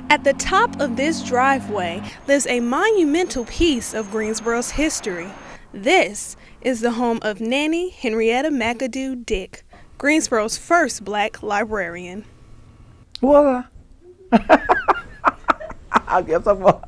At the top of this driveway lives a monumental piece of Greensboro's history. This is the home of Nanny Henrietta McAdoo Dick, Greensboro's first black librarian. Well, I guess I was.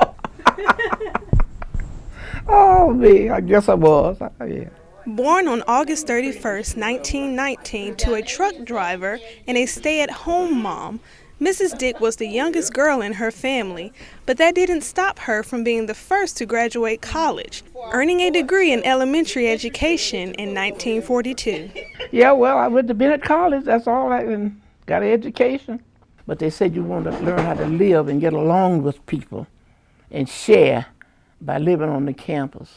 Oh, me, I guess I was. Yeah. Born on August 31st, 1919, to a truck driver and a stay-at-home mom, Mrs. Dick was the youngest girl in her family, but that didn't stop her from being the first to graduate college, earning a degree in elementary education in 1942. Yeah, well, I went to Bennett College, that's all, and got an education. But they said you want to learn how to live and get along with people and share by living on the campus.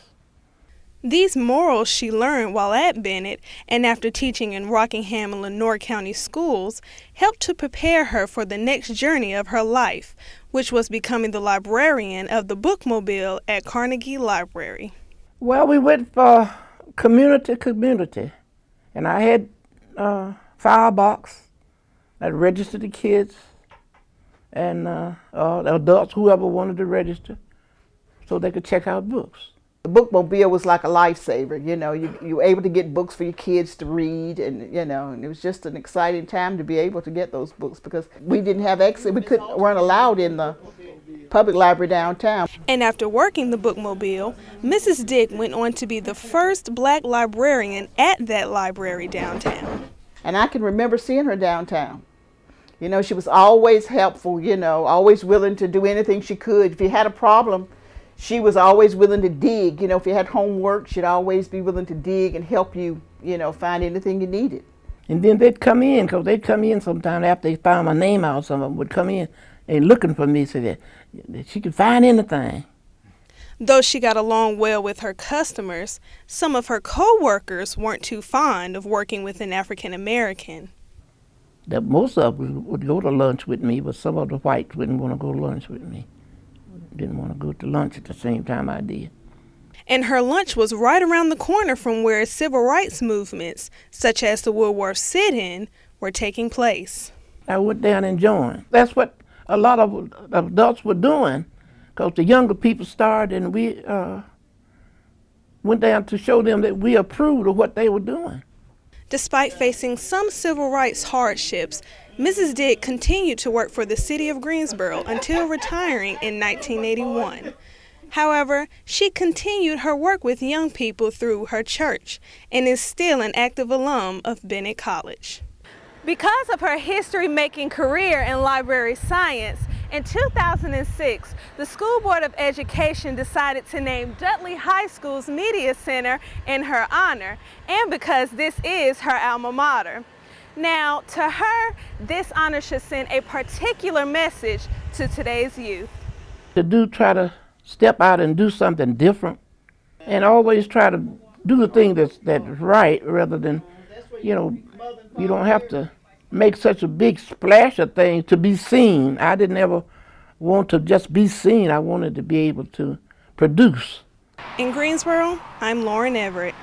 These morals she learned while at Bennett and after teaching in Rockingham and Lenoir County schools helped to prepare her for the next journey of her life, which was becoming the librarian of the bookmobile at Carnegie Library. Well, we went for community, and I had firebox that registered the kids and the adults, whoever wanted to register, so they could check out books. The bookmobile was like a lifesaver, you know. You were able to get books for your kids to read, and you know, and it was just an exciting time to be able to get those books because we didn't have access. We weren't allowed in the public library downtown. And after working the bookmobile, Mrs. Dick went on to be the first black librarian at that library downtown. And I can remember seeing her downtown. You know, she was always helpful, you know, always willing to do anything she could. If you had a problem, she was always willing to dig. You know, if you had homework, she'd always be willing to dig and help you, you know, find anything you needed. And then they'd come in, because they'd come in sometime after they found my name out. Some of them would come in and looking for me so that she could find anything. Though she got along well with her customers, some of her co-workers weren't too fond of working with an African American. Most of them would go to lunch with me, but some of the whites wouldn't want to go to lunch with me. Didn't want to go to lunch at the same time I did. And her lunch was right around the corner from where civil rights movements, such as the Woolworth Sit-In, were taking place. I went down and joined. That's what a lot of adults were doing, because the younger people started, and we went down to show them that we approved of what they were doing. Despite facing some civil rights hardships, Mrs. Dick continued to work for the city of Greensboro until retiring in 1981. However, she continued her work with young people through her church and is still an active alum of Bennett College. Because of her history-making career in library science, in 2006, the School Board of Education decided to name Dudley High School's Media Center in her honor, and because this is her alma mater. Now, to her, this honor should send a particular message to today's youth. Try to step out and do something different, and always try to do the thing that's right, rather than, you know, you don't have to make such a big splash of things to be seen. I didn't ever want to just be seen. I wanted to be able to produce. In Greensboro, I'm Lauren Everett.